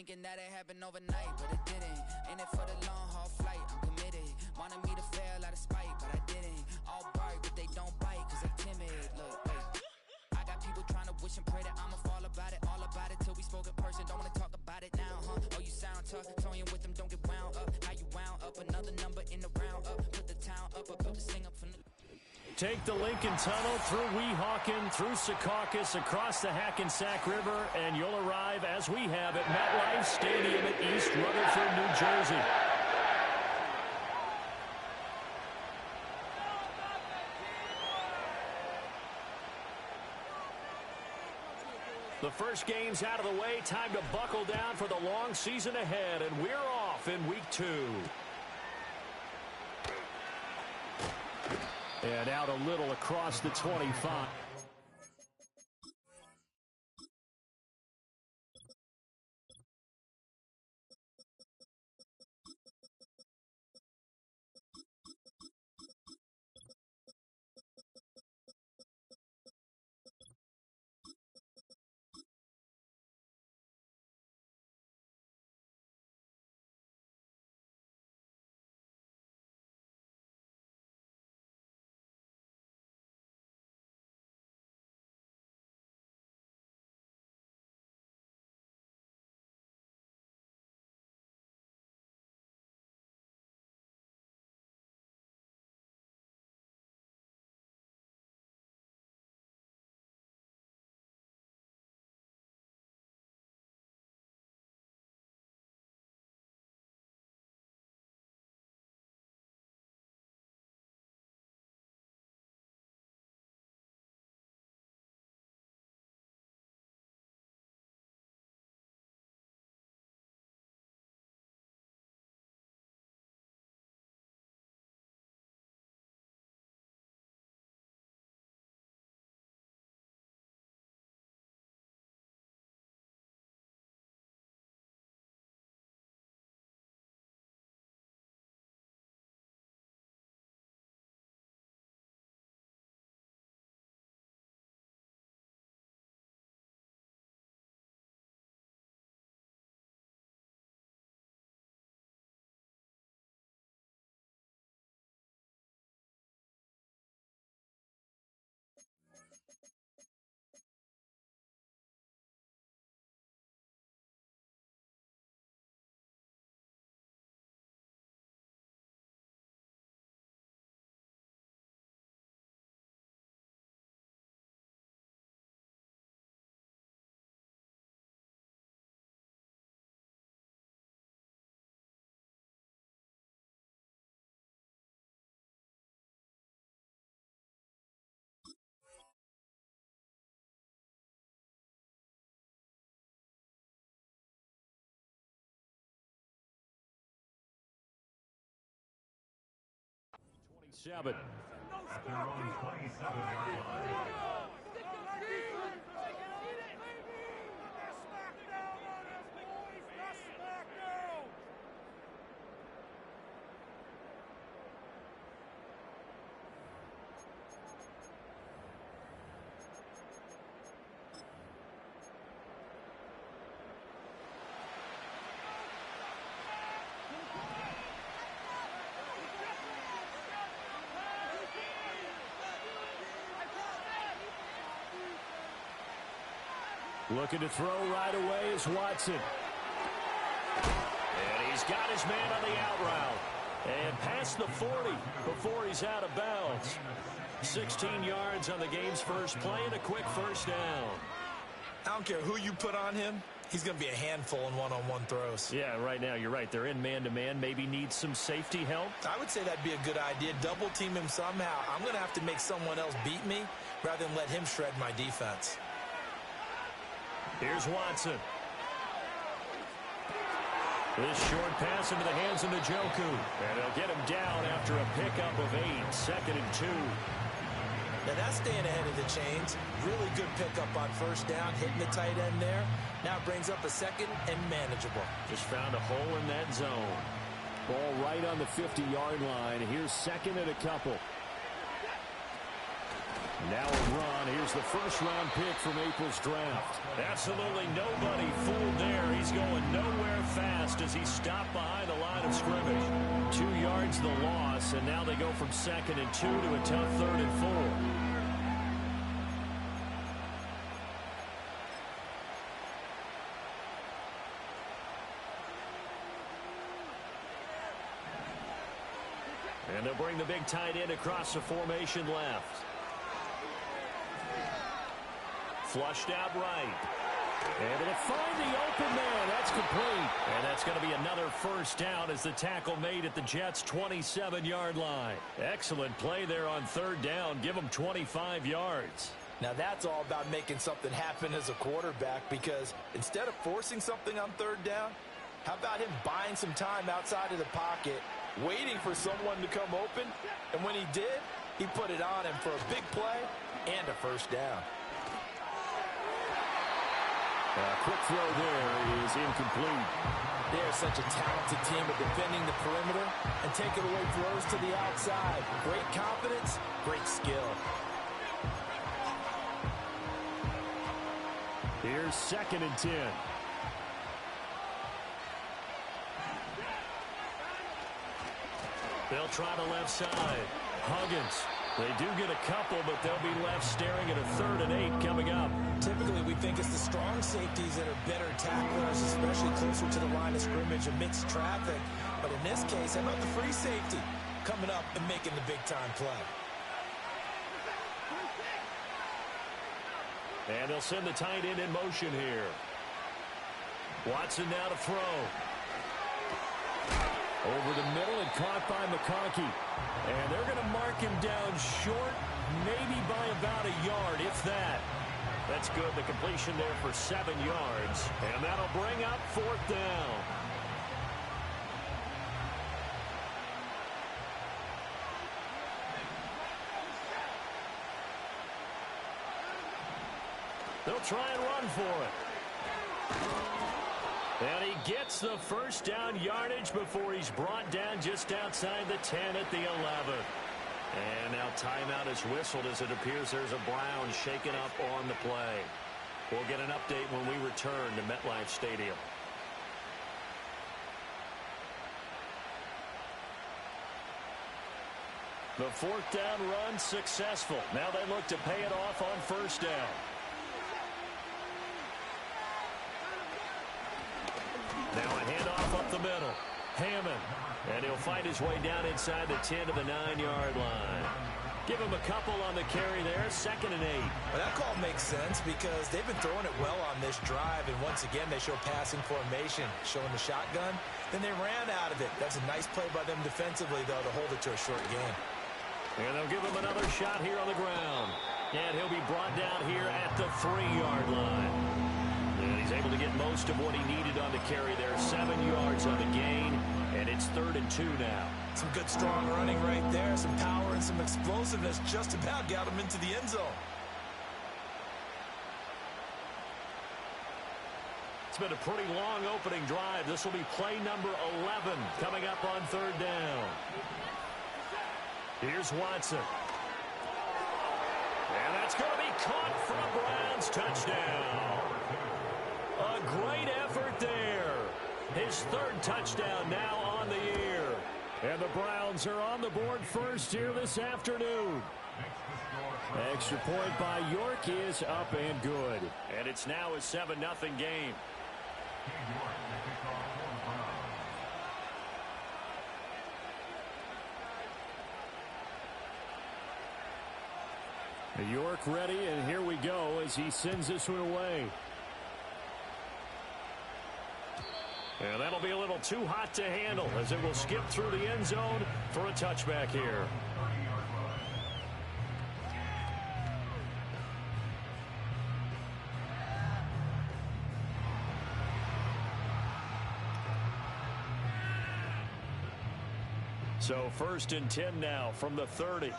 Thinking that it happened overnight, but it didn't. In it for the long haul flight, I'm committed. Wanted me to fail out of spite, but I didn't. All bark, but they don't bite, cause they timid. Look, wait. I got people trying to wish and pray that I'ma fall about it. All about it till we spoke in person. Don't wanna talk about it now, huh? Oh, you sound tough. Toying with them, don't get wound up. How you wound up? Another number in the round up. Put the town up, I built the sing up from the... Take the Lincoln Tunnel through Weehawken, through Secaucus, across the Hackensack River, and you'll arrive, as we have, at MetLife Stadium at East Rutherford, New Jersey. The first game's out of the way. Time to buckle down for the long season ahead, and we're off in week 2. And out a little across the 25. Seven. Looking to throw right away is Watson. And he's got his man on the out route. And past the 40 before he's out of bounds. 16 yards on the game's first play and a quick first down. I don't care who you put on him. He's going to be a handful in one-on-one throws. Yeah, right now you're right. They're in man-to-man. Maybe needs some safety help. I would say that'd be a good idea. Double team him somehow. I'm going to have to make someone else beat me rather than let him shred my defense. Here's Watson. This short pass into the hands of Njoku. And they'll get him down after a pickup of 8. 2nd and 2. Now that's staying ahead of the chains. Really good pickup on first down, hitting the tight end there. Now brings up a 2nd and manageable. Just found a hole in that zone. Ball right on the 50-yard line. Here's 2nd and a couple. Now a run. Here's the first-round pick from April's draft. Absolutely nobody fooled there. He's going nowhere lost as he stopped behind the line of scrimmage. 2 yards the loss, and now they go from 2nd and 2 to a tough 3rd and 4. And they'll bring the big tight end across the formation left. Flushed out right. And it'll find the open man. That's complete. And that's going to be another first down as the tackle made at the Jets' 27-yard line. Excellent play there on 3rd down. Give them 25 yards. Now that's all about making something happen as a quarterback, because instead of forcing something on 3rd down, how about him buying some time outside of the pocket, waiting for someone to come open, and when he did, he put it on him for a big play and a first down. Quick throw there is incomplete. They're such a talented team at defending the perimeter and taking away throws to the outside. Great confidence, great skill. Here's 2nd and 10. They'll try the left side. Huggins. They do get a couple, but they'll be left staring at a 3rd and 8 coming up. Typically, we think it's the strong safeties that are better tacklers, especially closer to the line of scrimmage amidst traffic. But in this case, how about the free safety coming up and making the big-time play? And they'll send the tight end in motion here. Watson now to throw. Over the middle and caught by McConkey. And they're going to mark him down short, maybe by about a yard, if that. That's good. The completion there for 7 yards. And that'll bring up 4th down. They'll try and run for it. And he gets the first down yardage before he's brought down just outside the 10 at the 11. And now timeout is whistled as it appears there's a Brown shaken up on the play. We'll get an update when we return to MetLife Stadium. The 4th down run successful. Now they look to pay it off on 1st down. Now a handoff up the middle. Hammond. And he'll find his way down inside the 10 to the 9-yard line. Give him a couple on the carry there. 2nd and 8. Well, that call makes sense because they've been throwing it well on this drive. And once again, they show passing formation, showing the shotgun. Then they ran out of it. That's a nice play by them defensively, though, to hold it to a short gain. And they'll give him another shot here on the ground. And he'll be brought down here at the 3-yard line. And he's able to get most of what he needed on the carry there. 7 yards on the gain. And it's 3rd and 2 now. Some good, strong running right there. Some power and some explosiveness just about got him into the end zone. It's been a pretty long opening drive. This will be play number 11 coming up on 3rd down. Here's Watson. And that's going to be caught for a Browns touchdown. A great effort there. His 3rd touchdown now on the year. And the Browns are on the board first here this afternoon. Extra point by York is up and good. And it's now a 7-0 game. York ready, and here we go as he sends this one away. And that'll be a little too hot to handle as it will skip through the end zone for a touchback here. So 1st and 10 now from the 30.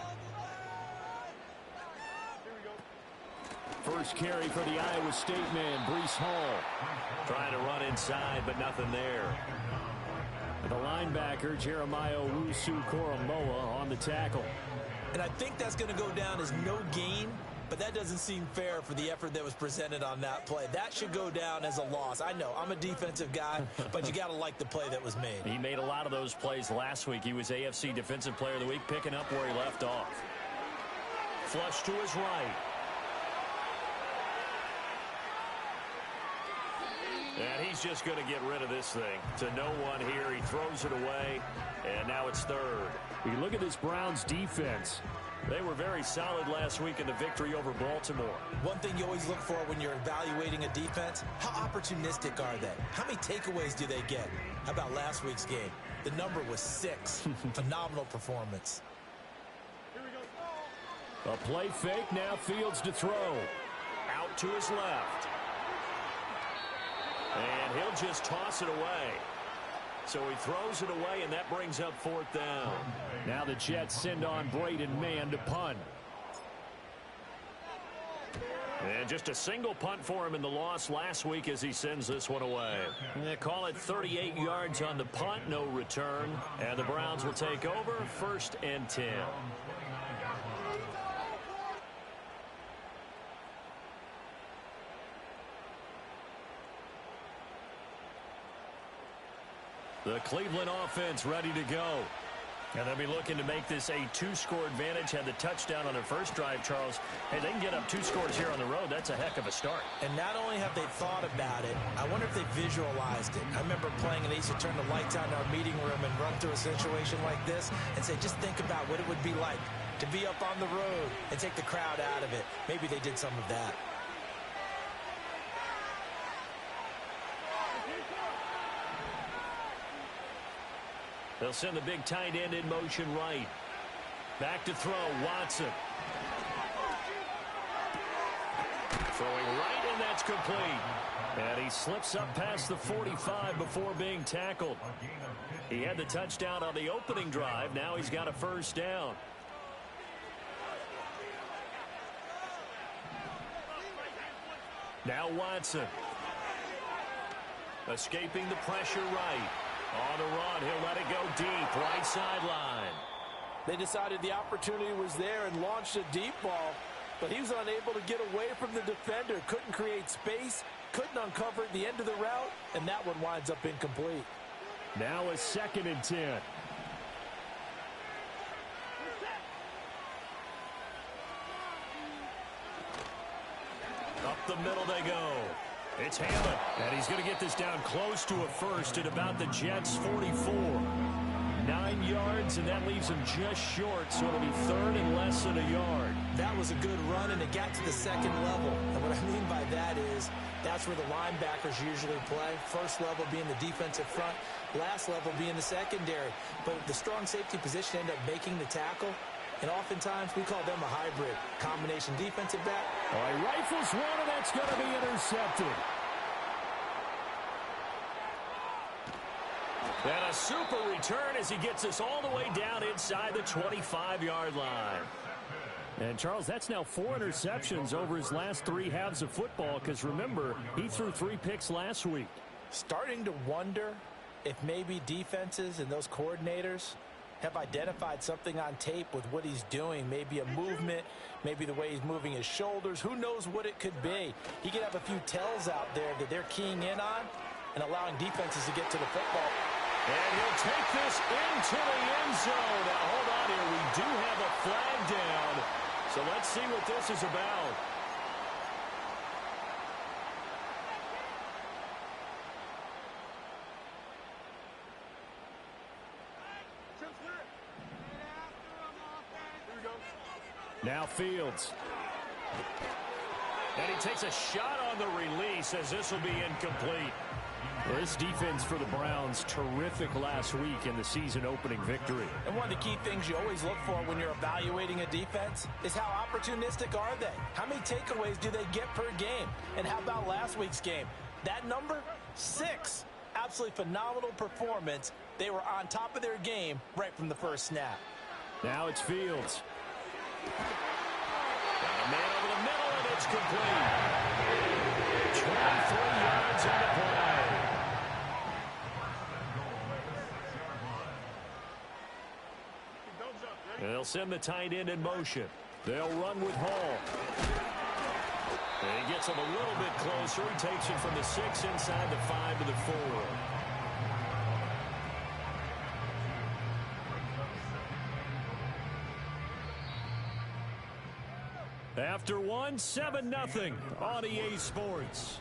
First carry for the Iowa State man, Breece Hall. Trying to run inside, but nothing there. The linebacker, Jeremiah Owusu-Koramoah, on the tackle. And I think that's going to go down as no gain but that doesn't seem fair for the effort that was presented on that play. That should go down as a loss. I know, I'm a defensive guy, but you got to like the play that was made. He made a lot of those plays last week. He was AFC Defensive Player of the Week, picking up where he left off. Flush to his right. And he's just going to get rid of this thing. To no one here. He throws it away, and now it's third. You look at this Browns defense. They were very solid last week in the victory over Baltimore. One thing you always look for when you're evaluating a defense, how opportunistic are they? How many takeaways do they get? How about last week's game? The number was 6. Phenomenal performance. A play fake, now Fields to throw. Out to his left. And he'll just toss it away. So he throws it away, and that brings up fourth down. Now the Jets send on Braden Mann to punt. And just a single punt for him in the loss last week as he sends this one away. They call it 38 yards on the punt, no return. And the Browns will take over, 1st and 10. The Cleveland offense ready to go. And they'll be looking to make this a 2-score advantage. Had the touchdown on their first drive, Charles. Hey, they can get up 2 scores here on the road. That's a heck of a start. And not only have they thought about it, I wonder if they visualized it. I remember playing, and they used to turn the lights on in our meeting room and run through a situation like this and say, just think about what it would be like to be up on the road and take the crowd out of it. Maybe they did some of that. They'll send the big tight end in motion right. Back to throw, Watson. Throwing right, and that's complete. And he slips up past the 45 before being tackled. He had the touchdown on the opening drive. Now he's got a first down. Now Watson. Escaping the pressure right. On the run, he'll let it go deep, right sideline. They decided the opportunity was there and launched a deep ball, but he was unable to get away from the defender. Couldn't create space, couldn't uncover at the end of the route, and that one winds up incomplete. Now a 2nd and 10. Up the middle they go. It's Hammond, and he's going to get this down close to a first at about the Jets' 44. 9 yards, and that leaves him just short, so it'll be 3rd and less than a yard. That was a good run, and it got to the 2nd level. And what I mean by that is that's where the linebackers usually play. First level being the defensive front, last level being the secondary. But the strong safety position ended up making the tackle. And oftentimes, we call them a hybrid combination defensive back. All right, rifles one, and that's going to be intercepted. And a super return as he gets us all the way down inside the 25-yard line. And, Charles, that's now 4 interceptions over his last 3 halves of football, because, remember, he threw 3 picks last week. Starting to wonder if maybe defenses and those coordinators have identified something on tape with what he's doing. Maybe a movement, maybe the way he's moving his shoulders. Who knows what it could be? He could have a few tells out there that they're keying in on and allowing defenses to get to the football. And he'll take this into the end zone. Now, hold on here. We do have a flag down. So let's see what this is about. Now Fields. And he takes a shot on the release as this will be incomplete. This defense for the Browns, terrific last week in the season-opening victory. And one of the key things you always look for when you're evaluating a defense is how opportunistic are they? How many takeaways do they get per game? And how about last week's game? That number, 6. Absolutely phenomenal performance. They were on top of their game right from the first snap. Now it's Fields. Got a man over the middle, and it's complete. 23 yards on the play. And they'll send the tight end in motion. They'll run with Hall. And he gets him a little bit closer. He takes it from the 6 inside the 5 to the 4. After one, 7-0 on EA Sports.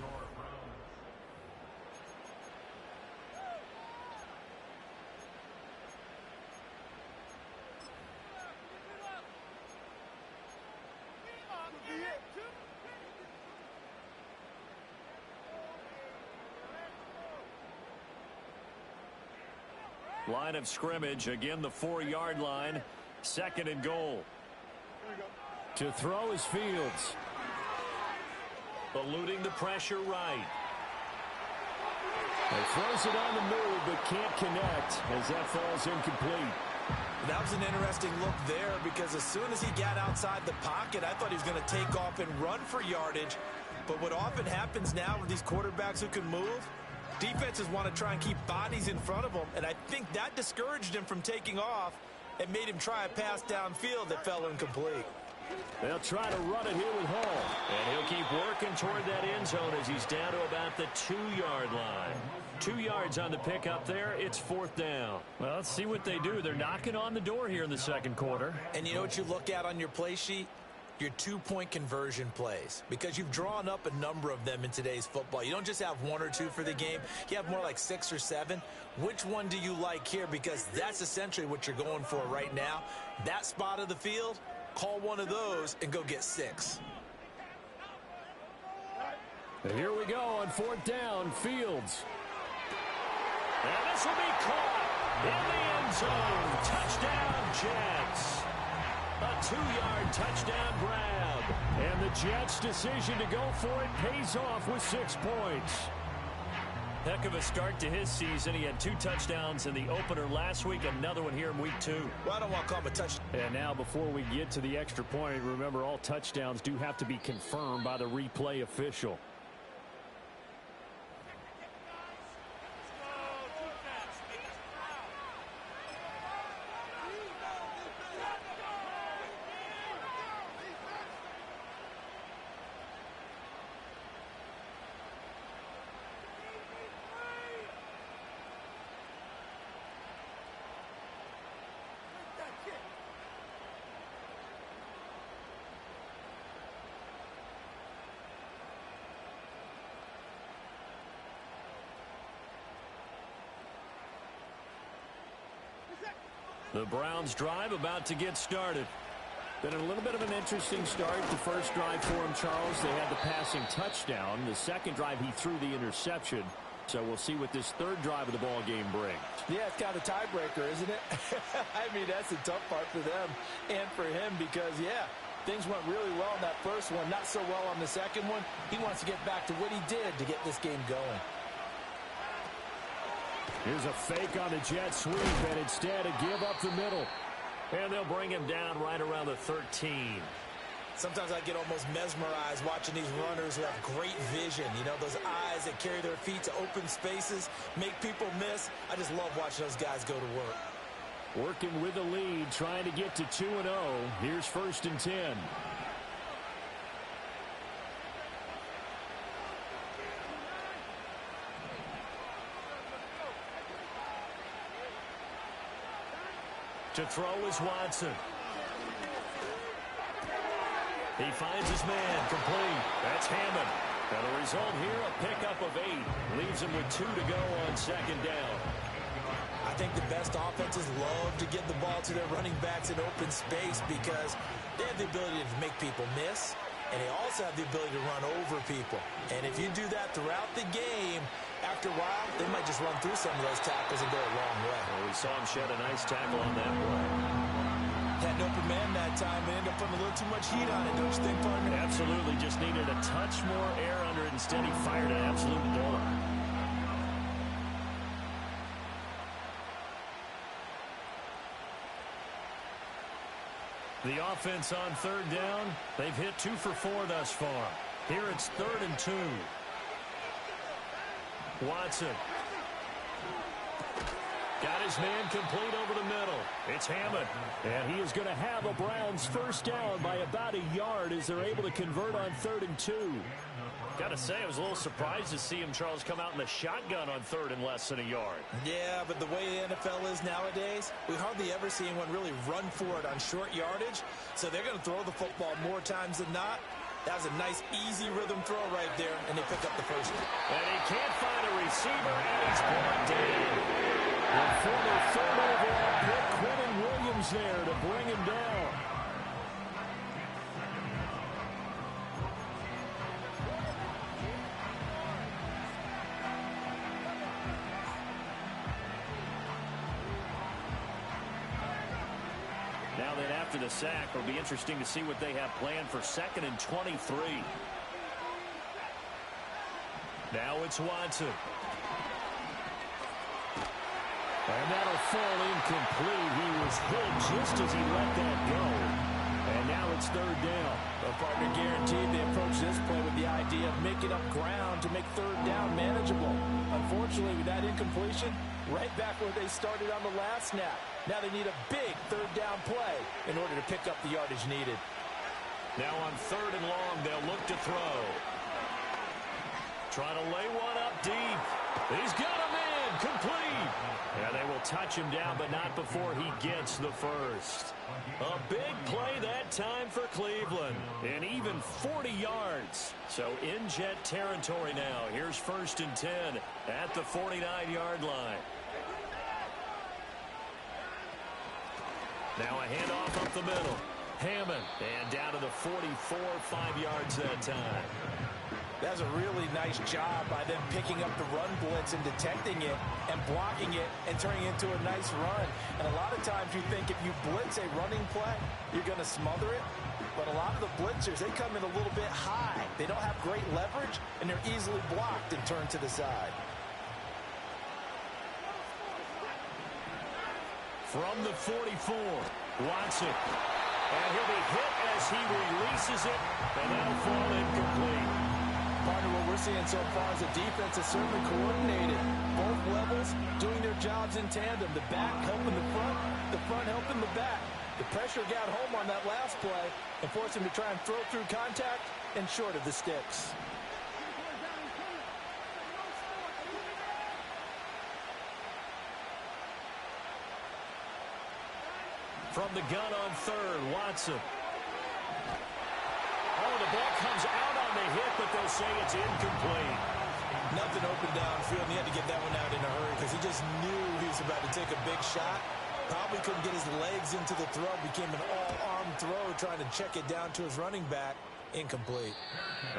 Line of scrimmage, again the 4-yard line, 2nd and goal. To throw is Fields. Eluding the pressure right. He throws it on the move but can't connect as that falls incomplete. That was an interesting look there because as soon as he got outside the pocket, I thought he was going to take off and run for yardage. But what often happens now with these quarterbacks who can move, defenses want to try and keep bodies in front of them, and I think that discouraged him from taking off and made him try a pass downfield that fell incomplete. They'll try to run it here with Hall. And he'll keep working toward that end zone as he's down to about the 2-yard line. 2 yards on the pickup there. It's 4th down. Well, let's see what they do. They're knocking on the door here in the 2nd quarter. And you know what you look at on your play sheet? Your 2-point conversion plays, because you've drawn up a number of them in today's football. You don't just have 1 or 2 for the game. You have more like 6 or 7. Which one do you like here? Because that's essentially what you're going for right now. That spot of the field, call one of those and go get 6. And here we go on 4th down, Fields. And this will be caught in the end zone. Touchdown, Jets. A 2-yard touchdown grab. And the Jets' decision to go for it pays off with 6 points. Heck of a start to his season. He had 2 touchdowns in the opener last week, another one here in week 2. Well, I don't want to call him a touchdown. And now before we get to the extra point, remember all touchdowns do have to be confirmed by the replay official. The Browns drive about to get started. Been a little bit of an interesting start. The first drive for him, Charles, they had the passing touchdown. The second drive, he threw the interception. So we'll see what this third drive of the ball game brings. Yeah, it's kind of a tiebreaker, isn't it? I mean, that's the tough part for them and for him because, yeah, things went really well in that first one, not so well on the second one. He wants to get back to what he did to get this game going. Here's a fake on the jet sweep, and instead a give up the middle. And they'll bring him down right around the 13. Sometimes I get almost mesmerized watching these runners who have great vision. You know, those eyes that carry their feet to open spaces, make people miss. I just love watching those guys go to work. Working with the lead, trying to get to 2-0. Here's 1st and 10. To throw is Watson. He finds his man, complete. That's Hammond. And the result here, a pickup of 8. Leaves him with 2 to go on 2nd down. I think the best offenses love to get the ball to their running backs in open space because they have the ability to make people miss, and they also have the ability to run over people. And if you do that throughout the game, after a while, they might just run through some of those tackles and go a long way. Well, we saw him shed a nice tackle on that play. Had an open man that time and ended up putting a little too much heat on it, don't you think, partner? Absolutely. Just needed a touch more air under it. Instead, he fired an absolute dart. The offense on 3rd down, they've hit 2 for 4 thus far. Here it's 3rd and 2. Watson. Got his man complete over the middle. It's Hammond. And he is going to have a Browns first down by about a yard as they're able to convert on 3rd and 2. Got to say, I was a little surprised to see him, Charles, come out in the shotgun on 3rd and less than a yard. Yeah, but the way the NFL is nowadays, we hardly ever see anyone really run for it on short yardage. So they're going to throw the football more times than not. That was a nice, easy rhythm throw right there, and they pick up the first one. And he can't find a receiver, and he's brought down. The former 3rd overall pick, Quentin Williams there to bring him down. Now then, after the sack, it'll be interesting to see what they have planned for 2nd and 23. Now it's Watson. And that'll fall incomplete. He was hit just as he let that go. And now it's 3rd down. Well, partner, guaranteed they approach this play with the idea of making up ground to make 3rd down manageable. Unfortunately, with that incompletion, right back where they started on the last snap. Now they need a big 3rd down play in order to pick up the yardage needed. Now on 3rd and long, they'll look to throw. Trying to lay one up deep. He's got him in. Complete. Yeah, they will touch him down, but not before he gets the first. A big play that time for Cleveland. And even 40 yards. So in Jet territory now. Here's 1st and 10 at the 49-yard line. Now a handoff up the middle. Hammond. And down to the 44, 5 yards that time. That's a really nice job by them picking up the run blitz and detecting it and blocking it and turning it into a nice run. And a lot of times you think if you blitz a running play, you're going to smother it. But a lot of the blitzers, they come in a little bit high. They don't have great leverage, and they're easily blocked and turned to the side. From the 44, Watson. And he'll be hit as he releases it, and that'll fall incomplete. Partner, what we're seeing so far is the defense is certainly coordinated. Both levels doing their jobs in tandem. The back helping the front helping the back. The pressure got home on that last play and forced him to try and throw through contact and short of the sticks. From the gun on 3rd, Watson. Oh, the ball comes out on the hit, but they'll say it's incomplete. Nothing open downfield, and he had to get that one out in a hurry because he just knew he was about to take a big shot. Probably couldn't get his legs into the throw. Became an all-arm throw, trying to check it down to his running back. Incomplete.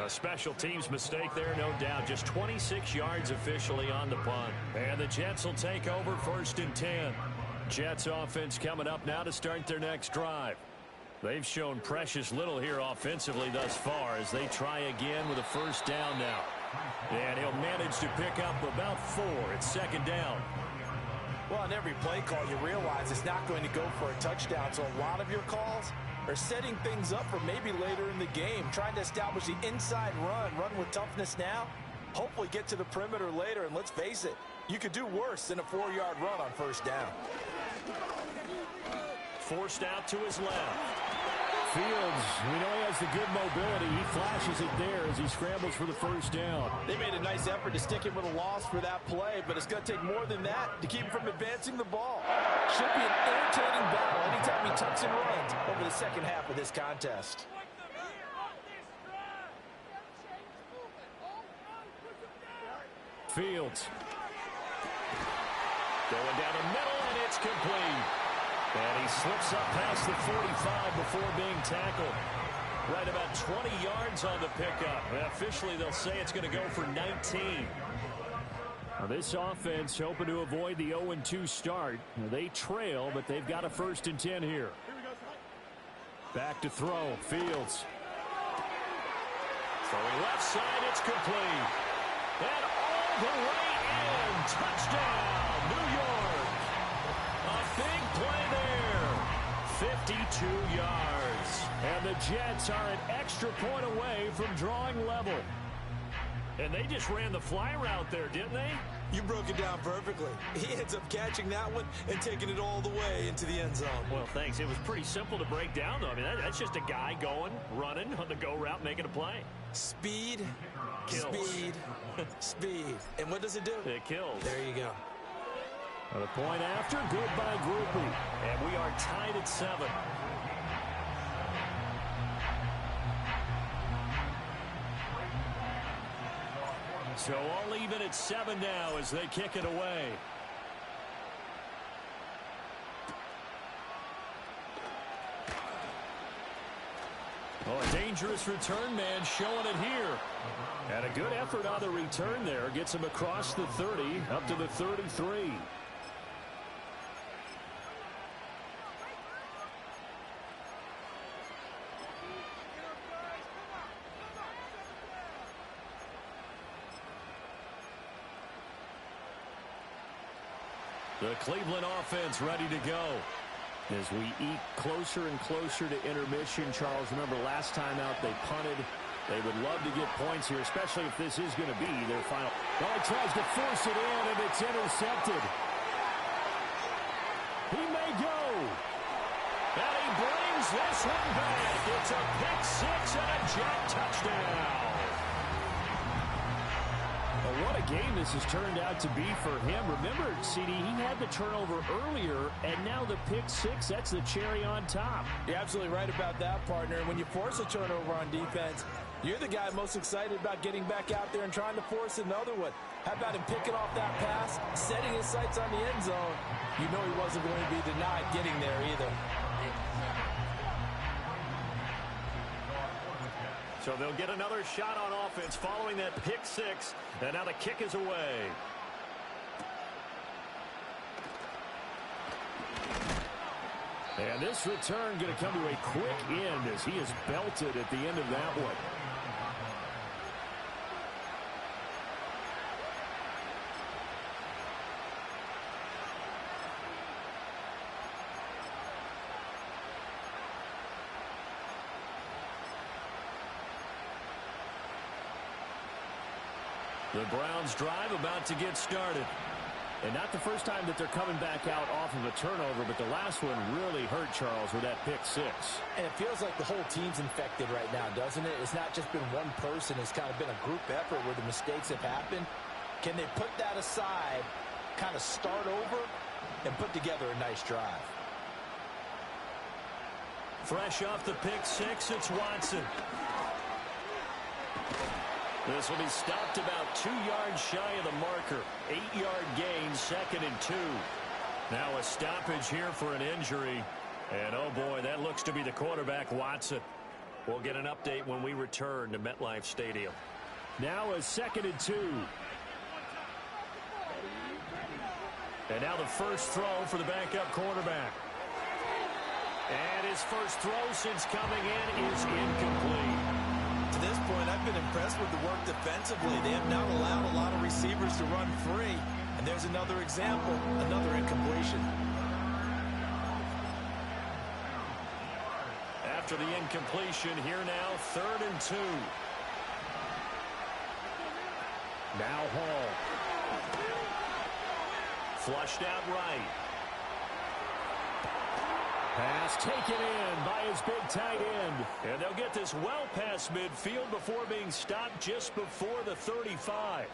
A special teams mistake there, no doubt. Just 26 yards officially on the punt. And the Jets will take over 1st and 10. Jets offense coming up now to start their next drive. They've shown precious little here offensively thus far as they try again with a first down now. And he'll manage to pick up about 4. It's 2nd down. Well, on every play call, you realize it's not going to go for a touchdown. So a lot of your calls are setting things up for maybe later in the game, trying to establish the inside run with toughness now, hopefully get to the perimeter later. And let's face it, you could do worse than a 4-yard run on first down. Forced out to his left. Fields, we know he has the good mobility. He flashes it there as he scrambles for the first down. They made a nice effort to stick him with a loss for that play, but it's going to take more than that to keep him from advancing the ball. Should be an entertaining battle anytime he tucks and runs over the second half of this contest. Fields. Going down the middle, and it's complete. And he slips up past the 45 before being tackled. Right about 20 yards on the pickup. And officially, they'll say it's going to go for 19. Now, this offense hoping to avoid the 0-2 start. They trail, but they've got a 1st and 10 here. Back to throw. Fields. Throwing left side, it's complete. And all the way in. Touchdown, New York. A big play there. 52 yards. And the Jets are an extra point away from drawing level. And they just ran the fly route there, didn't they? You You broke it down perfectly. He ends up catching that one and taking it all the way into the end zone. Well, thanks. It was pretty simple to break down, though. I mean, that's just a guy going, running on the go route, making a play. Speed, Kills. speed, speed. And what does it do? It kills. There you go. The point after, good by Groupie. And we are tied at 7. So all even at 7 now as they kick it away. Oh, a dangerous return man showing it here. And a good effort on the return there. Gets him across the 30, up to the 33. The Cleveland offense ready to go. As we eat closer and closer to intermission, Charles, remember last time out they punted. They would love to get points here, especially if this is going to be their final. Oh, he tries to force it in, and it's intercepted. He may go. And he brings this one back. It's a pick 6 and a Jet touchdown. Well, what a game this has turned out to be for him. Remember, CD, he had the turnover earlier, and now the pick 6, that's the cherry on top. You're absolutely right about that, partner. When you force a turnover on defense, you're the guy most excited about getting back out there and trying to force another one. How about him picking off that pass, setting his sights on the end zone? You know he wasn't going to be denied getting there either. So they'll get another shot on offense following that pick 6. And now the kick is away. And this return going to come to a quick end as he is belted at the end of that one. The Browns drive about to get started. And not the first time that they're coming back out off of a turnover, but the last one really hurt Charles with that pick 6. And it feels like the whole team's infected right now, doesn't it? It's not just been one person. It's kind of been a group effort where the mistakes have happened. Can they put that aside, kind of start over, and put together a nice drive? Fresh off the pick 6, it's Watson. This will be stopped about 2 yards shy of the marker. 8-yard gain, 2nd and 2. Now a stoppage here for an injury. And oh boy, that looks to be the quarterback, Watson. We'll get an update when we return to MetLife Stadium. Now a 2nd and 2. And now the first throw for the backup quarterback. And his first throw since coming in is incomplete. To this point, I've been impressed with the work defensively. They have not allowed a lot of receivers to run free. And there's another example, another incompletion. After the incompletion, here now, 3rd and 2. Now Hall. Flushed out right. Pass taken in by his big tight end. And they'll get this well past midfield before being stopped just before the 35.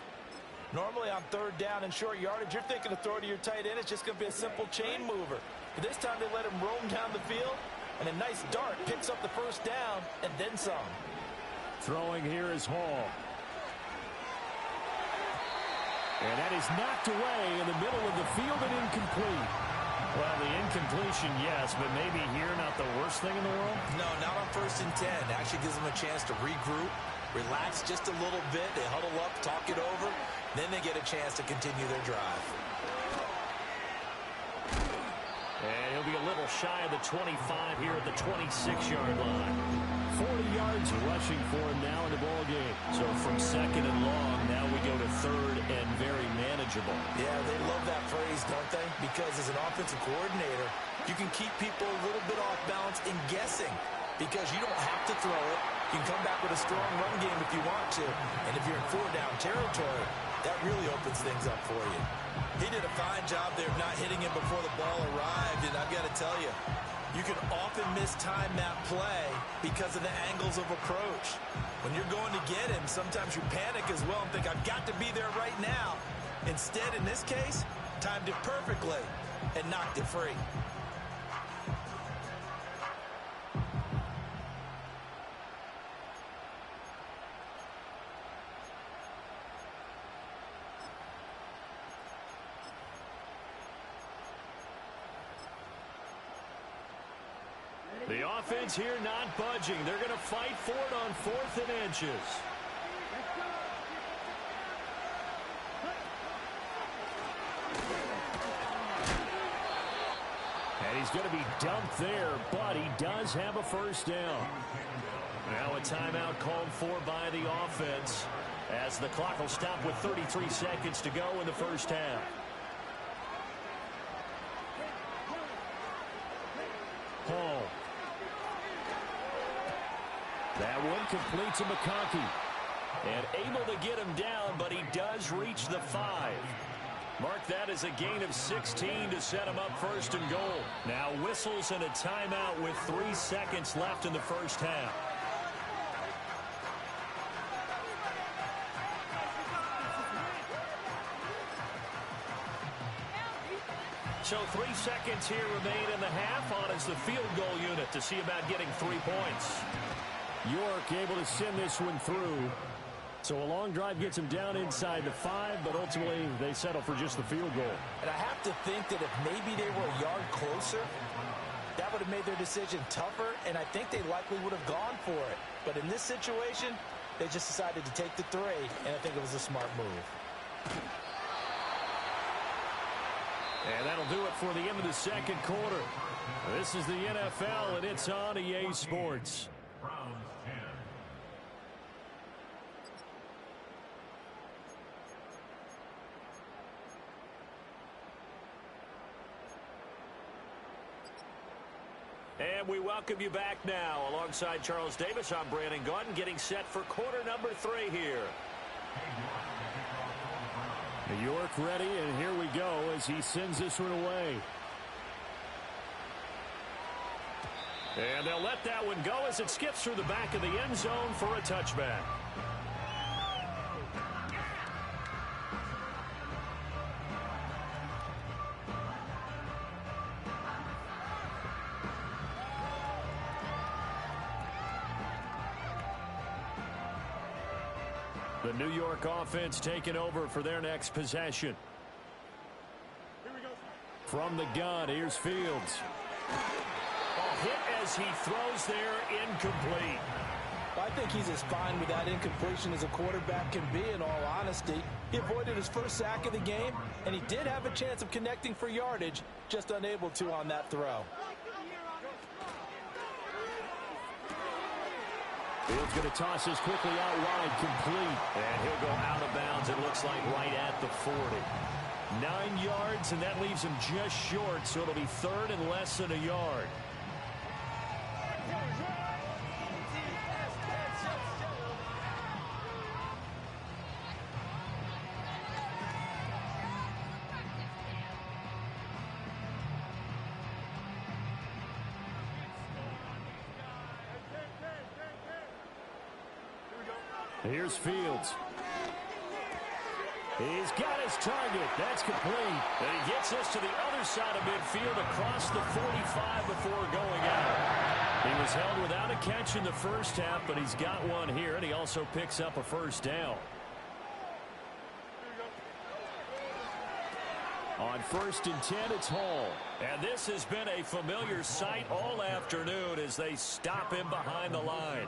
Normally on 3rd down and short yardage, you're thinking to throw to your tight end. It's just going to be a simple chain mover. But this time they let him roam down the field, and a nice dart picks up the first down and then some. Throwing here is Hall. And that is knocked away in the middle of the field and incomplete. Well, the incompletion, yes, but maybe here not the worst thing in the world? No, not on 1st and 10. Actually gives them a chance to regroup, relax just a little bit. They huddle up, talk it over. Then they get a chance to continue their drive. And he'll be a little shy of the 25 here at the 26-yard line. 40 yards rushing for him now in the ball game. So from 2nd and long, now we go to 3rd and very manageable. Yeah, they love that phrase, don't they? Because as an offensive coordinator, you can keep people a little bit off balance in guessing because you don't have to throw it. You can come back with a strong run game if you want to. And if you're in 4-down territory, that really opens things up for you. He did a fine job there of not hitting him before the ball arrived, and I've got to tell you, you can often mistime that play because of the angles of approach. When you're going to get him, sometimes you panic as well and think, I've got to be there right now. Instead, in this case, timed it perfectly and knocked it free. The offense here not budging. They're going to fight for it on 4th and inches. And he's going to be dumped there, but he does have a first down. Now a timeout called for by the offense as the clock will stop with 33 seconds to go in the first half. Hall. That one complete to McConkey. And able to get him down, but he does reach the 5. Mark that as a gain of 16 to set him up 1st and goal. Now whistles and a timeout with 3 seconds left in the first half. So 3 seconds here remain in the half. On is the field goal unit to see about getting 3 points. York able to send this one through. So a long drive gets him down inside the 5, but ultimately they settle for just the field goal. And I have to think that if maybe they were a yard closer, that would have made their decision tougher, and I think they likely would have gone for it. But in this situation, they just decided to take the 3, and I think it was a smart move. And that'll do it for the end of the second quarter. This is the NFL, and it's on EA Sports. And we welcome you back now. Alongside Charles Davis, I'm Brandon Gaudin, getting set for quarter number 3 here. York ready, and here we go as he sends this one away. And they'll let that one go as it skips through the back of the end zone for a touchback. The New York offense taking over for their next possession. From the gun, here's Fields. A hit as he throws there, incomplete. I think he's as fine with that incompletion as a quarterback can be, in all honesty. He avoided his first sack of the game, and he did have a chance of connecting for yardage, just unable to on that throw. Fields going to toss this quickly out wide, complete. And he'll go out of bounds, it looks like, right at the 40. 9 yards, and that leaves him just short, so it'll be 3rd and less than a yard. Here's Fields. He's got his target. That's complete. And he gets us to the other side of midfield across the 45 before going out. He was held without a catch in the first half, but he's got one here, and he also picks up a first down. On 1st and 10, it's Hall. And this has been a familiar sight all afternoon as they stop him behind the line.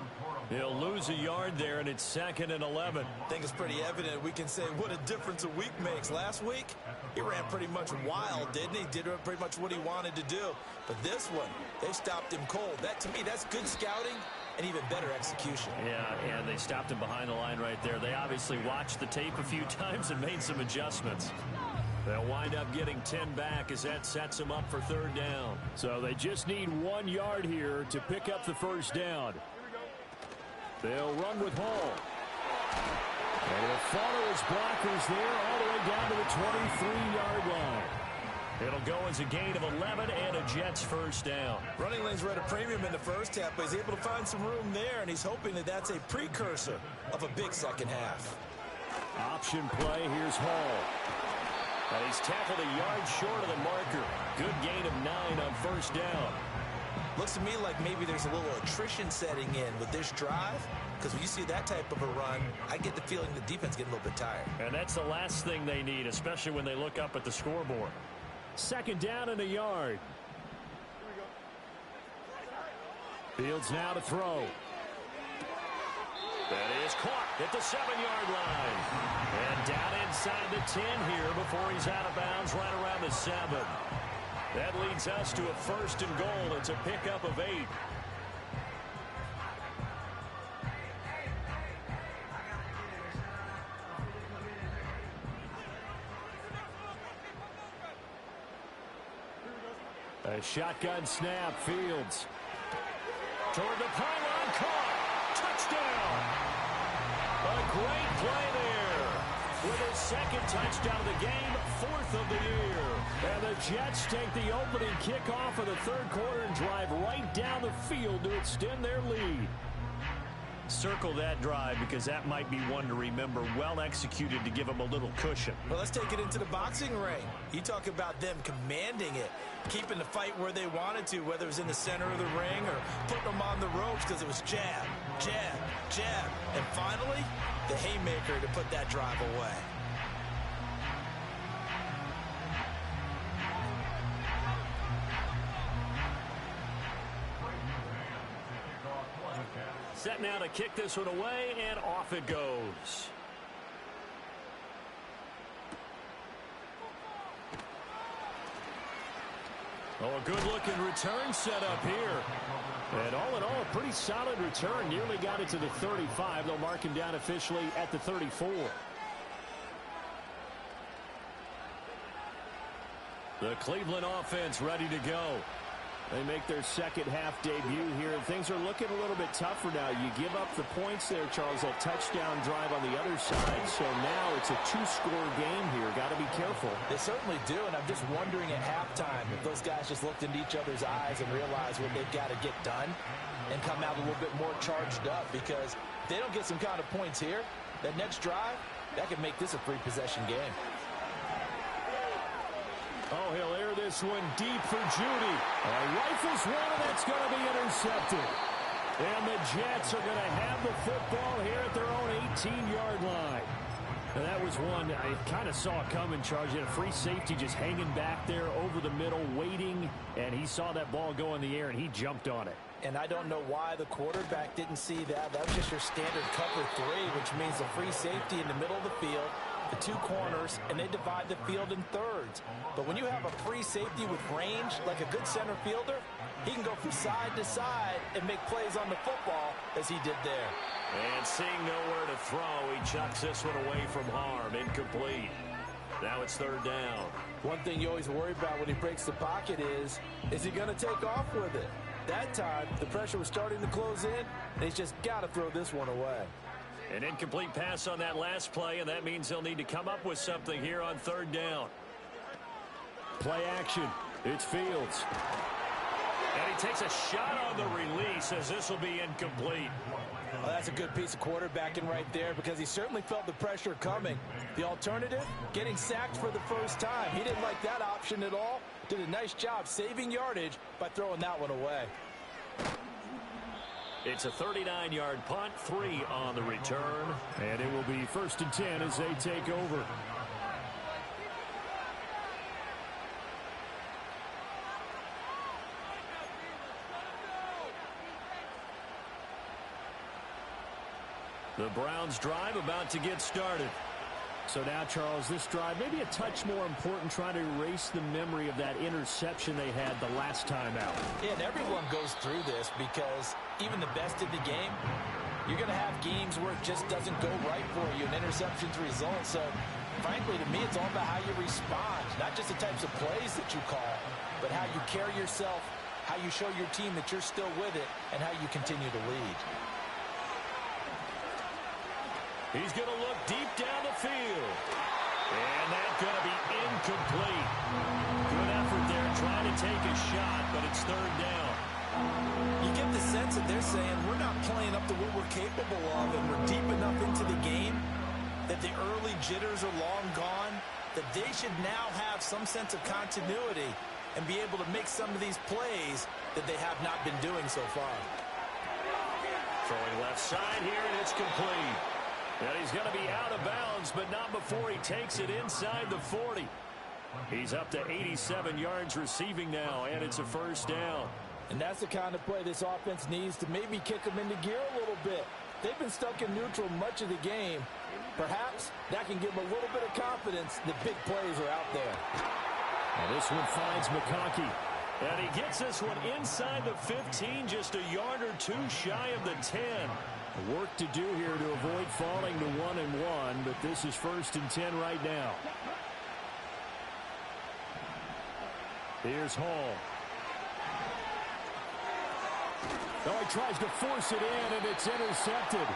He'll lose a yard there, and it's 2nd and 11. I think it's pretty evident. We can say what a difference a week makes. Last week, he ran pretty much wild, didn't he? Did pretty much what he wanted to do. But this one, they stopped him cold. That, to me, that's good scouting and even better execution. Yeah, and they stopped him behind the line right there. They obviously watched the tape a few times and made some adjustments. They'll wind up getting 10 back as that sets them up for 3rd down. So they just need 1 yard here to pick up the first down. They'll run with Hall. And he'll follow his blockers there all the way down to the 23-yard line. It'll go as a gain of 11 and a Jets first down. Running lanes were at a premium in the first half, but he's able to find some room there, and he's hoping that that's a precursor of a big second half. Option play, here's Hall. And he's tackled a yard short of the marker. Good gain of 9 on first down. Looks to me like maybe there's a little attrition setting in with this drive, because when you see that type of a run, I get the feeling the defense getting a little bit tired. And that's the last thing they need, especially when they look up at the scoreboard. Second down and a yard. Fields now to throw. That is caught at the 7-yard line. And down inside the 10 here before he's out of bounds right around the 7. That leads us to a first and goal. It's a pickup of 8. A shotgun snap, Fields. Toward the pylon, caught. Touchdown. A great play there. With his second touchdown of the game, 4th of the year. And the Jets take the opening kickoff of the third quarter and drive right down the field to extend their lead. Circle that drive because that might be one to remember. Well executed to give them a little cushion. Well, let's take it into the boxing ring. You talk about them commanding it, keeping the fight where they wanted to, whether it was in the center of the ring or putting them on the ropes because it was jab, jab, jab. And finally, the haymaker to put that drive away. Set now to kick this one away, and off it goes. Oh, a good-looking return set up here. And all in all, a pretty solid return. Nearly got it to the 35. They'll mark him down officially at the 34. The Cleveland offense ready to go. They make their second half debut here, and things are looking a little bit tougher now. You give up the points there, Charles, that touchdown drive on the other side. So now it's a 2-score game here. Got to be careful. They certainly do, and I'm just wondering at halftime if those guys just looked into each other's eyes and realized what they've got to get done and come out a little bit more charged up, because if they don't get some kind of points here, that next drive, that could make this a 3-possession game. Oh, he'll air this one deep for Judy. Rifles one, and that's going to be intercepted. And the Jets are going to have the football here at their own 18-yard line. And that was one I kind of saw coming, Charge. He had a free safety just hanging back there over the middle, waiting, and he saw that ball go in the air, and he jumped on it. And I don't know why the quarterback didn't see that. That was just your standard cover 3, which means a free safety in the middle of the field, the 2 corners, and they divide the field in thirds. But when you have a free safety with range, like a good center fielder, he can go from side to side and make plays on the football as he did there. And seeing nowhere to throw, he chucks this one away from harm. Incomplete. Now it's third down. One thing you always worry about when he breaks the pocket is he going to take off with it? That time, the pressure was starting to close in, and he's just got to throw this one away. An incomplete pass on that last play, and that means they'll need to come up with something here on third down. Play action. It's Fields. And he takes a shot on the release as this will be incomplete. Well, that's a good piece of quarterbacking right there, because he certainly felt the pressure coming. The alternative, getting sacked for the first time. He didn't like that option at all. Did a nice job saving yardage by throwing that one away. It's a 39-yard punt, 3 on the return. And it will be 1st and 10 as they take over. The Browns drive about to get started. So now, Charles, this drive maybe a touch more important, trying to erase the memory of that interception they had the last time out. Yeah, and everyone goes through this, because even the best in the game, you're going to have games where it just doesn't go right for you, and interceptions result. So, frankly, to me, it's all about how you respond, not just the types of plays that you call, but how you carry yourself, how you show your team that you're still with it, and how you continue to lead. He's going to look deep down the field. And that's going to be incomplete. Good effort there trying to take a shot, but it's third down. You get the sense that they're saying we're not playing up to what we're capable of, and we're deep enough into the game that the early jitters are long gone, that they should now have some sense of continuity and be able to make some of these plays that they have not been doing so far. Throwing left side here, and it's complete. And he's going to be out of bounds, but not before he takes it inside the 40. He's up to 87 yards receiving now, and it's a first down. And that's the kind of play this offense needs to maybe kick them into gear a little bit. They've been stuck in neutral much of the game. Perhaps that can give them a little bit of confidence that big plays are out there. Now this one finds McConkey. And he gets this one inside the 15, just a yard or two shy of the 10. Work to do here to avoid falling to 1-1, but this is 1st and 10 right now. Here's Hall. Oh, he tries to force it in, and it's intercepted.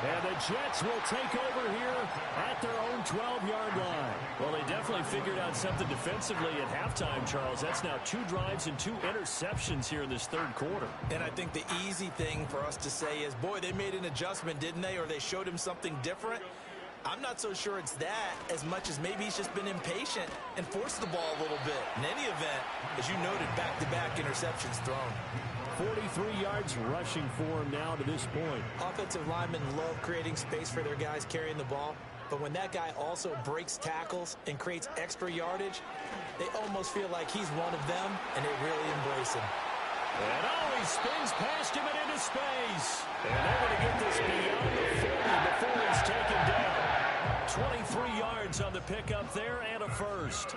And the Jets will take over here at their own 12-yard line. Well, they definitely figured out something defensively at halftime, Charles. That's now 2 drives and 2 interceptions here in this third quarter. And I think the easy thing for us to say is, boy, they made an adjustment, didn't they? Or they showed him something different. I'm not so sure it's that as much as maybe he's just been impatient and forced the ball a little bit. In any event, as you noted, back-to-back interceptions thrown. 43 yards rushing for him now to this point. Offensive linemen love creating space for their guys carrying the ball, but when that guy also breaks tackles and creates extra yardage, they almost feel like he's one of them, and they really embrace him. And he spins past him and into space. And they're going to get this beyond the 40 before he's taken down. 23 yards on the pickup there and a first.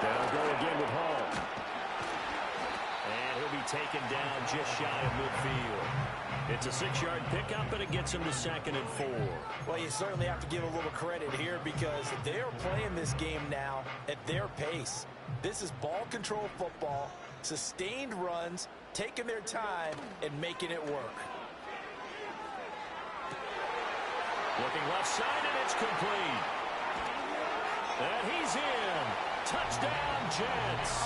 They'll go again with Hall. And he'll be taken down just shy of midfield. It's a 6-yard pickup, and it gets him to 2nd and 4. Well, you certainly have to give a little credit here because they're playing this game now at their pace. This is ball control football, sustained runs, taking their time, and making it work. Looking left side, and it's complete. And he's in. Touchdown, Jets.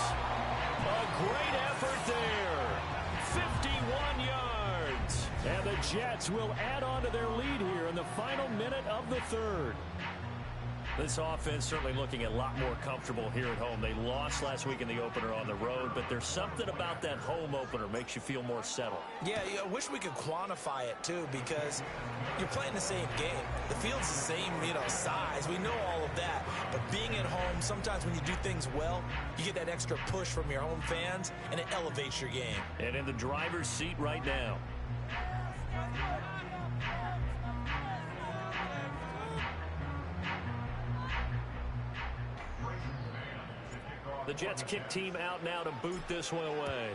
A great effort there. 51 yards. And the Jets will add on to their lead here in the final minute of the third. This offense certainly looking a lot more comfortable here at home. They lost last week in the opener on the road, but there's something about that home opener makes you feel more settled. Yeah, I wish we could quantify it, too, because you're playing the same game. The field's the same, size. We know all of that. But being at home, sometimes when you do things well, you get that extra push from your home fans, and it elevates your game. And in the driver's seat right now. The Jets kick team out now to boot this one away.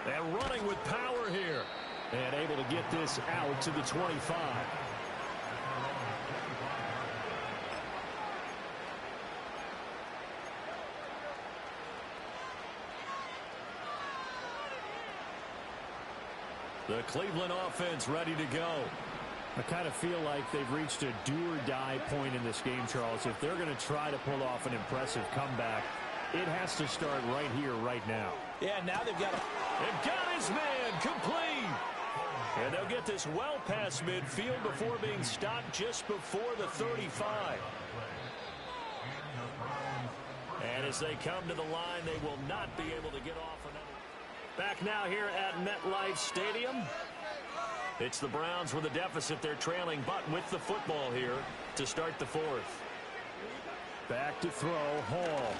And running with power here. And able to get this out to the 25. The Cleveland offense ready to go. I kind of feel like they've reached a do-or-die point in this game, Charles. If they're going to try to pull off an impressive comeback, it has to start right here, right now. Yeah, now they've got his man complete. And they'll get this well past midfield before being stopped just before the 35. And as they come to the line, they will not be able to get off another. Back now here at MetLife Stadium. It's the Browns with a deficit. They're trailing, but with the football here to start the fourth. Back to throw, Hall.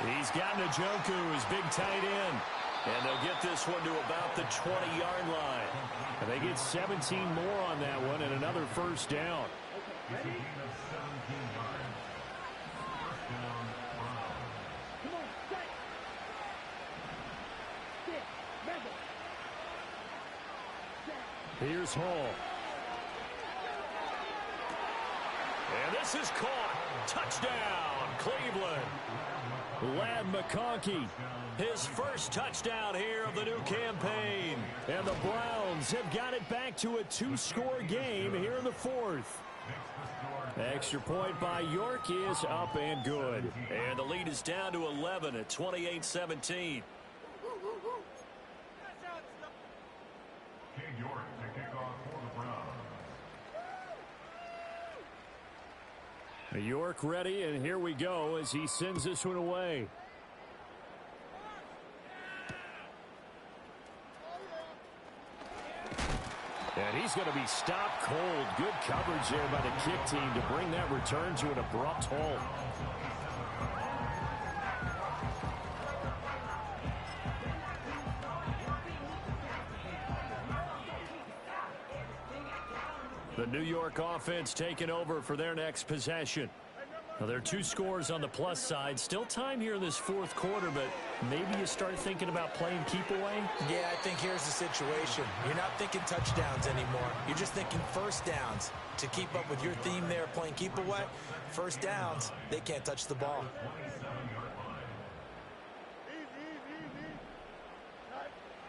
He's got Njoku, his big tight end. And they'll get this one to about the 20-yard line. And they get 17 more on that one and another first down. Here's Hall. And this is caught. Touchdown, Cleveland. Lad McConkey, his first touchdown here of the new campaign. And the Browns have got it back to a 2-score game here in the fourth. Extra point by York is up and good. And the lead is down to 11 at 28-17. York ready, and here we go as he sends this one away. And he's going to be stopped cold. Good coverage there by the kick team to bring that return to an abrupt halt. The New York offense taking over for their next possession. Now, there are 2 scores on the plus side. Still time here in this fourth quarter, but maybe you start thinking about playing keep away? Yeah, I think here's the situation. You're not thinking touchdowns anymore. You're just thinking first downs. To keep up with your theme there, playing keep away, first downs, they can't touch the ball.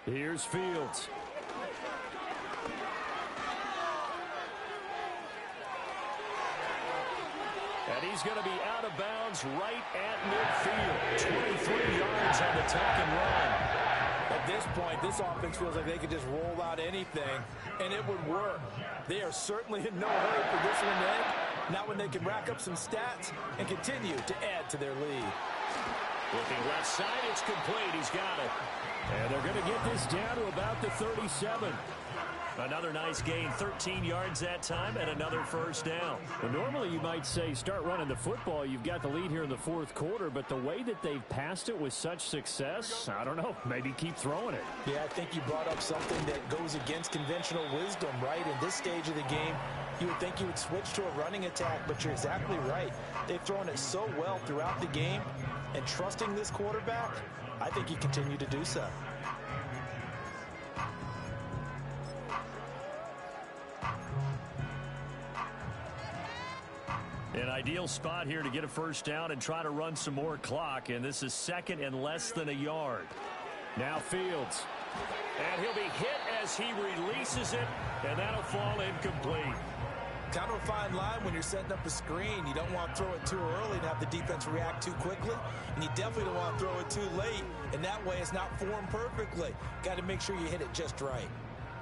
Here's Fields. And he's going to be out of bounds right at midfield. 23 yards on the tuck and run. At this point, this offense feels like they could just roll out anything, and it would work. They are certainly in no hurry for this one to end. Not when they can rack up some stats and continue to add to their lead. Looking left side, it's complete. He's got it. And they're going to get this down to about the 37. Another nice gain, 13 yards that time, and another first down. Well, normally you might say start running the football. You've got the lead here in the fourth quarter, but the way that they've passed it with such success, I don't know, maybe keep throwing it. Yeah, I think you brought up something that goes against conventional wisdom, right? In this stage of the game, you would think you would switch to a running attack, but you're exactly right. They've thrown it so well throughout the game, and trusting this quarterback, I think you continue to do so. An ideal spot here to get a first down and try to run some more clock, and this is second and less than a yard. Now Fields. And he'll be hit as he releases it, and that'll fall incomplete. Kind of a fine line when you're setting up a screen. You don't want to throw it too early and have the defense react too quickly, and you definitely don't want to throw it too late, and that way it's not formed perfectly. Got to make sure you hit it just right.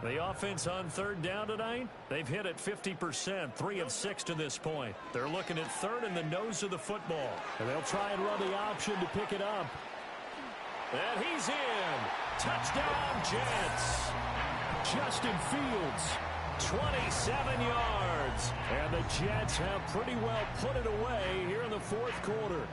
The offense on third down tonight, they've hit it 50%, 3 of 6 to this point. They're looking at third in the nose of the football. And they'll try and run the option to pick it up. And he's in. Touchdown, Jets. Justin Fields, 27 yards. And the Jets have pretty well put it away here in the fourth quarter.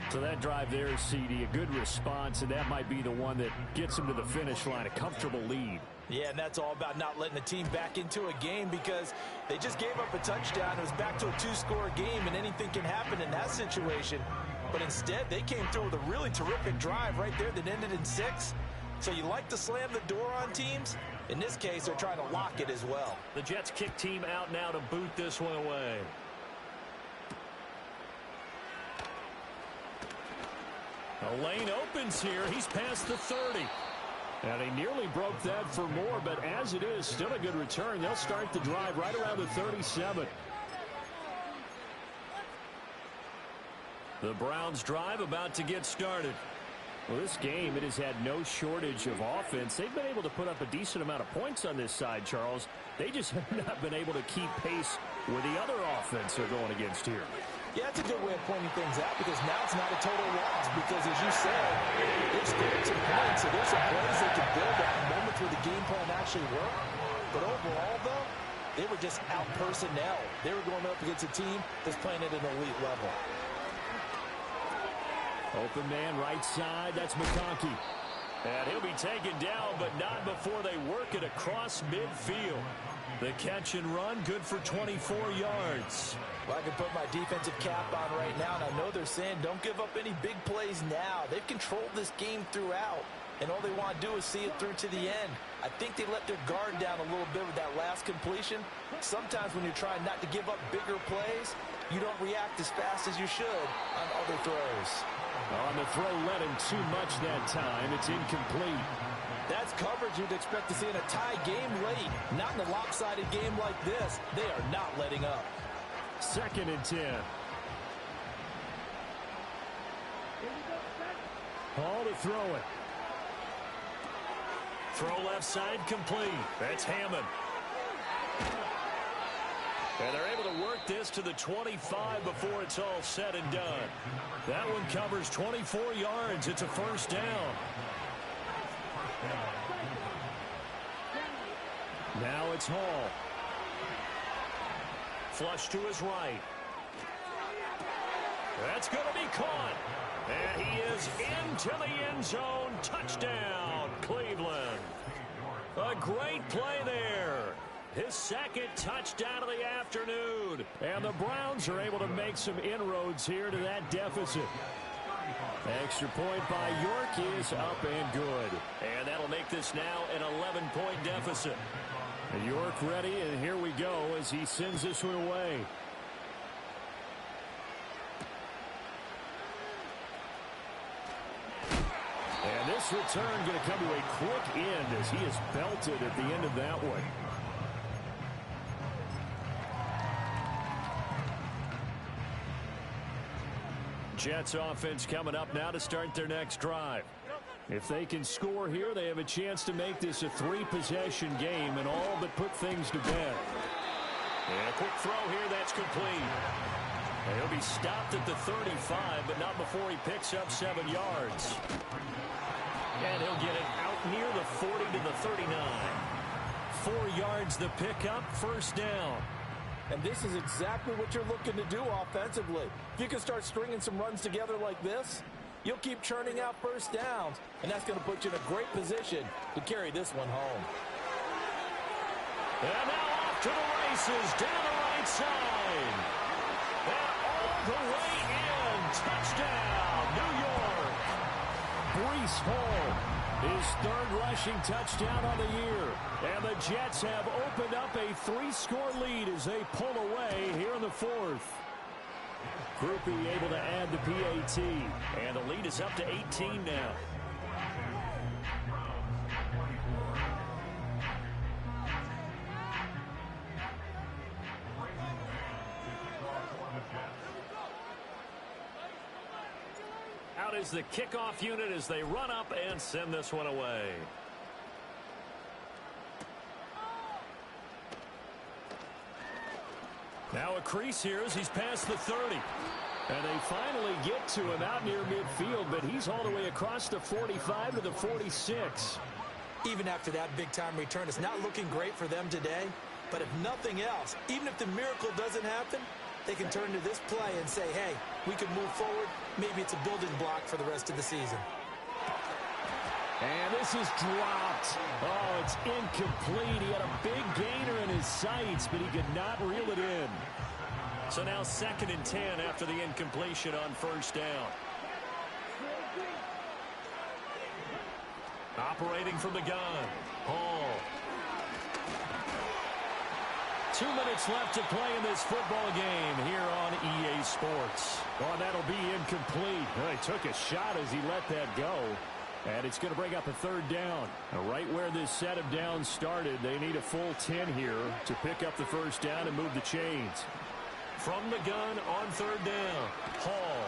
So that drive there, CD, a good response, and that might be the one that gets them to the finish line, a comfortable lead. Yeah, and that's all about not letting the team back into a game because they just gave up a touchdown. It was back to a 2-score game, and anything can happen in that situation. But instead, they came through with a really terrific drive right there that ended in 6. So you like to slam the door on teams? In this case, they're trying to lock it as well. The Jets kick team out now to boot this one away. A lane opens here. He's past the 30. And he nearly broke that for more, but as it is, still a good return. They'll start the drive right around the 37. The Browns drive about to get started. Well, this game, it has had no shortage of offense. They've been able to put up a decent amount of points on this side, Charles. They just have not been able to keep pace with the other offense they're going against here. Yeah, that's a good way of pointing things out because now it's not a total loss because, as you said, they've scored some points, so there's some plays they can build on, moments where the game plan actually worked. But overall, though, they were just out personnel. They were going up against a team that's playing at an elite level. Open man right side, that's McConkey. And he'll be taken down, but not before they work it across midfield. The catch and run, good for 24 yards. Well, I can put my defensive cap on right now, and I know they're saying don't give up any big plays now. They've controlled this game throughout. and all they want to do is see it through to the end. I think they let their guard down a little bit with that last completion. Sometimes when you're trying not to give up bigger plays, you don't react as fast as you should on other throws. On the throw, led him too much that time. It's incomplete. That's coverage you'd expect to see in a tie game late. Not in a lopsided game like this. They are not letting up. 2nd and 10. Hall to throw it. Throw left side complete. That's Hammond. And they're able to work this to the 25 before it's all said and done. That one covers 24 yards. It's a first down. Now it's Hall. Flush to his right. That's going to be caught. And he is into the end zone. Touchdown, Cleveland. A great play there. His 2nd touchdown of the afternoon. And the Browns are able to make some inroads here to that deficit. Extra point by York is up and good. And that'll make this now an 11-point deficit. And York ready, and here we go as he sends this one away. And this return going to come to a quick end as he is belted at the end of that one. Jets offense coming up now to start their next drive. If they can score here, they have a chance to make this a 3-possession game and all but put things to bed. And a quick throw here, that's complete. And he'll be stopped at the 35, but not before he picks up 7 yards. And he'll get it out near the 40 to the 39. 4 yards the pickup, first down. And this is exactly what you're looking to do offensively. If you can start stringing some runs together like this, you'll keep churning out first downs, and that's going to put you in a great position to carry this one home. And now off to the races, down the right side. And all the way in. Touchdown, New York. Breece Hall, his 3rd rushing touchdown on the year. And the Jets have opened up a 3-score lead as they pull away here in the 4th. Groupie able to add the PAT. And the lead is up to 18 now. Out is the kickoff unit as they run up and send this one away. Now a crease here as he's past the 30. And they finally get to him out near midfield, but he's all the way across the 45 to the 46. Even after that big-time return, it's not looking great for them today. But if nothing else, even if the miracle doesn't happen, they can turn to this play and say, hey, we can move forward. Maybe it's a building block for the rest of the season. And this is dropped. Oh, it's incomplete. He had a big gainer in his sights, but he could not reel it in. So now 2nd and 10 after the incompletion on first down. Operating from the gun, Hall. 2 minutes left to play in this football game here on EA Sports. Oh, that'll be incomplete. Well, he took a shot as he let that go. And it's going to bring up a 3rd down. Right where this set of downs started, they need a full 10 here to pick up the first down and move the chains. From the gun on 3rd down, Hall.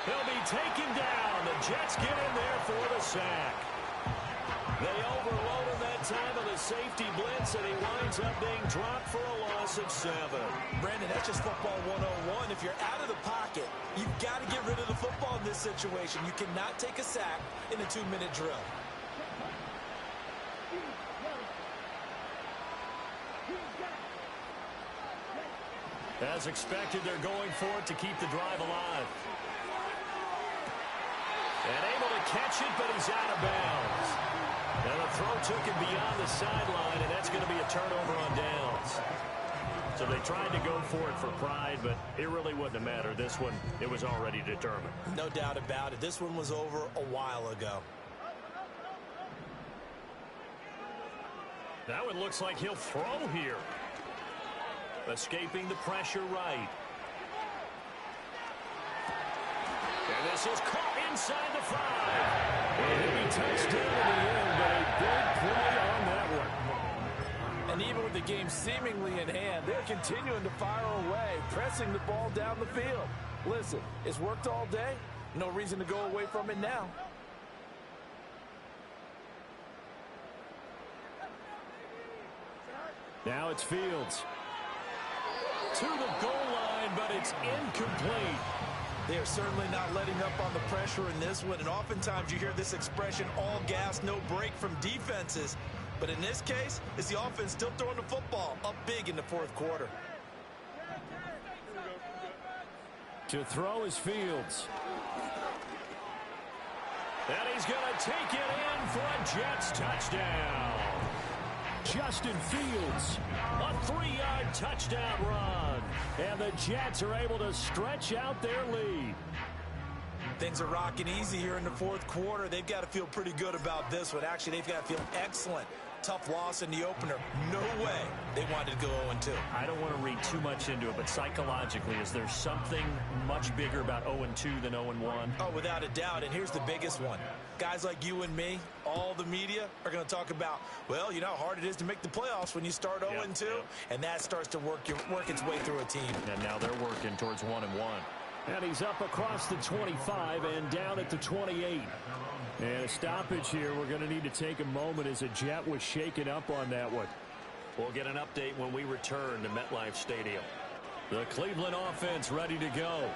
He'll be taken down. The Jets get in there for the sack. They overload him that time on the safety blitz, and he winds up being dropped for a loss of 7. Brandon, that's just football 101. If you're out of the pocket, you've got to get rid of the football in this situation. You cannot take a sack in a 2-minute drill. As expected, they're going for it to keep the drive alive. And able to catch it, but he's out of bounds. And the throw took him beyond the sideline, and that's going to be a turnover on downs. So they tried to go for it for pride, but it really wouldn't have mattered. This one, it was already determined. No doubt about it. This one was over a while ago. Now it looks like he'll throw here. Escaping the pressure right. And this is caught inside the 5. And he'll be touchdown in the end, but a big play on that one. And even with the game seemingly in hand, they're continuing to fire away, pressing the ball down the field. Listen, it's worked all day. No reason to go away from it now. Now it's Fields. To the goal line, but it's incomplete. They are certainly not letting up on the pressure in this one, and oftentimes you hear this expression, all gas, no break from defenses. But in this case, it's the offense still throwing the football up big in the fourth quarter. To throw is Fields. And he's going to take it in for a Jets touchdown. Justin Fields. A 3-yard touchdown run. And the Jets are able to stretch out their lead. Things are rocking easy here in the fourth quarter. They've got to feel pretty good about this one. Actually, they've got to feel excellent. Tough loss in the opener. No way they wanted to go 0-2. I don't want to read too much into it, but psychologically, is there something much bigger about 0-2 than 0-1? Oh, without a doubt, and here's the biggest one. Guys like you and me, all the media, are going to talk about, well, you know how hard it is to make the playoffs when you start 0-2, and that starts to work its way through a team. And now they're working towards 1-1. And he's up across the 25 and down at the 28. And a stoppage here. We're going to need to take a moment as a Jet was shaken up on that one. We'll get an update when we return to MetLife Stadium. The Cleveland offense ready to go.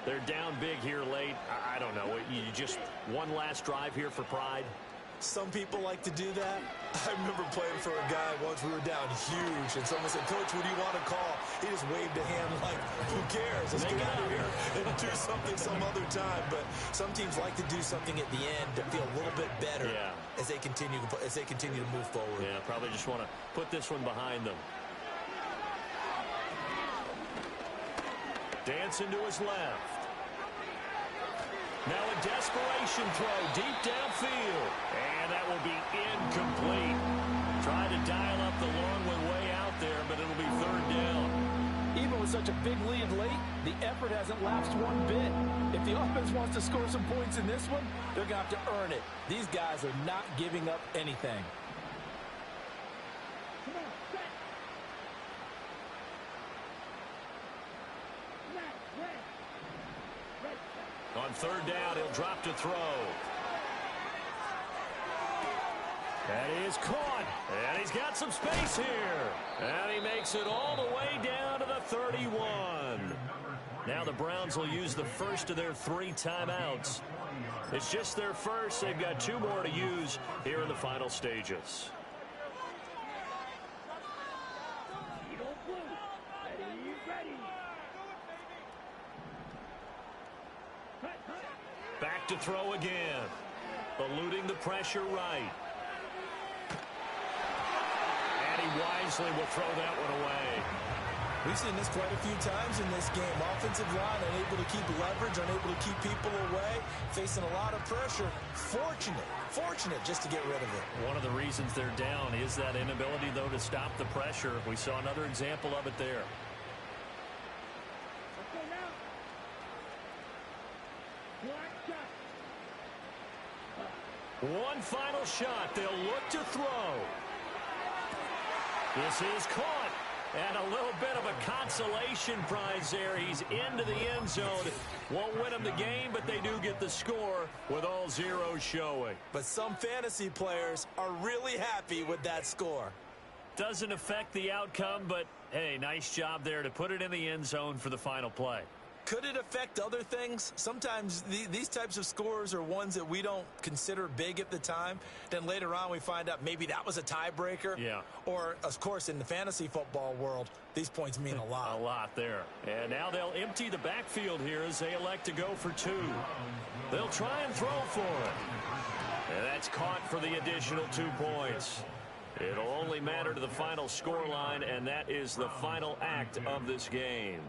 They're down big here late. I don't know. You just one last drive here for pride? Some people like to do that. I remember playing for a guy once. We were down huge, and someone said, "Coach, what do you want to call?" He just waved a hand like, "Who cares? Let's get out of here and do something some other time." But some teams like to do something at the end to feel a little bit better as they continue to move forward. Yeah, probably just want to put this one behind them. Dancing to his left. Now a desperation throw deep downfield. And that will be incomplete. Trying to dial up the long one way out there, but it'll be third down. Even with such a big lead late, the effort hasn't lapsed one bit. If the offense wants to score some points in this one, they're going to have to earn it. These guys are not giving up anything. On third down, he'll drop to throw. That is caught. And he's got some space here. And he makes it all the way down to the 31. Now the Browns will use the first of their 3 timeouts. It's just their first. They've got 2 more to use here in the final stages. Back to throw again. Eluding the pressure right. And he wisely will throw that one away. We've seen this quite a few times in this game. Offensive line unable to keep leverage, unable to keep people away, facing a lot of pressure. Fortunate just to get rid of it. One of the reasons they're down is that inability, though, to stop the pressure. We saw another example of it there. One final shot. They'll look to throw. This is caught. And a little bit of a consolation prize there. He's into the end zone. Won't win them the game, but they do get the score with all zeros showing. But some fantasy players are really happy with that score. Doesn't affect the outcome, but, hey, nice job there to put it in the end zone for the final play. Could it affect other things? Sometimes these types of scores are ones that we don't consider big at the time. Then later on we find out maybe that was a tiebreaker. Yeah. Or, of course, in the fantasy football world, these points mean a lot. A lot there. And now they'll empty the backfield here as they elect to go for 2. They'll try and throw for it. And that's caught for the additional 2 points. It'll only matter to the final score line, and that is the final act of this game.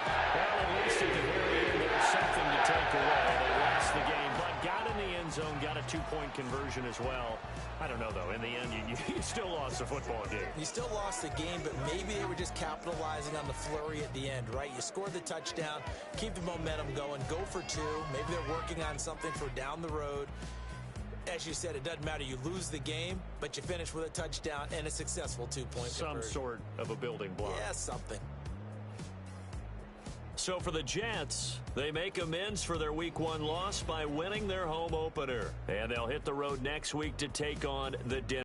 Well, at least at the very end, there's something to take away. They lost the game that two-point conversion as well. I don't know, though. In the end, you still lost the football game. You still lost the game, but maybe they were just capitalizing on the flurry at the end, right? You scored the touchdown, keep the momentum going, go for two. Maybe they're working on something for down the road. As you said, it doesn't matter. You lose the game, but you finish with a touchdown and a successful two-point conversion. Some sort of a building block. Yeah, something. So for the Jets, they make amends for their Week 1 loss by winning their home opener. And they'll hit the road next week to take on the Denver.